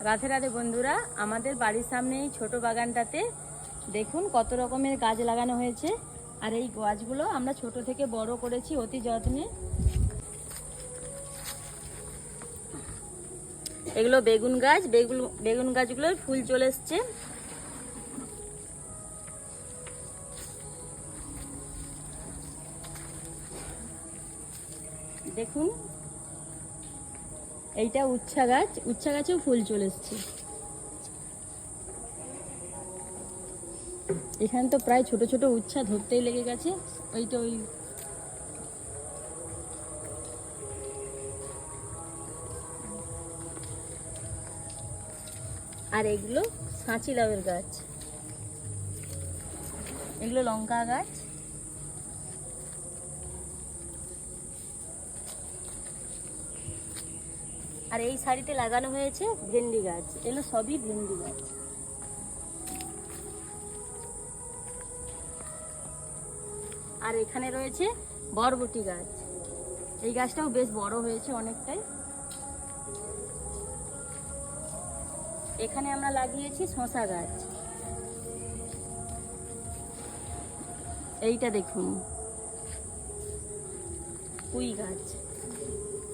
রাধে রাধে বন্ধুরা, আমাদের বাড়ির সামনে এই ছোট বাগানটাতে দেখুন কত রকমের গাছ লাগানো হয়েছে। আর এই গাছগুলো আমরা ছোট থেকে বড় করেছি অতি যত্নে। এগুলো বেগুন গাছ, বেগুন গাছগুলোর ফুল চলে এসছে। দেখুন এইটা উচ্ছা গাছ, উচ্ছা গাছেও ফুল চলে এসছে। এখানে তো প্রায় ছোট ছোট উচ্ছা ধরতেই লেগে গেছে। ওইটা ওই আর এগুলো সাঁচি লাউয়ের গাছ, এগুলো লঙ্কা গাছ। আর এই সারিতে লাগানো হয়েছে ভেন্ডি গাছ, এগুলো সবই ভেন্ডি গাছ। আর এখানে রয়েছে বরবটি গাছ, এই গাছটাও বেশ বড় হয়েছে অনেকটাই। এখানে আমরা লাগিয়েছি শসা গাছ, এইটা দেখুন পুঁই গাছ।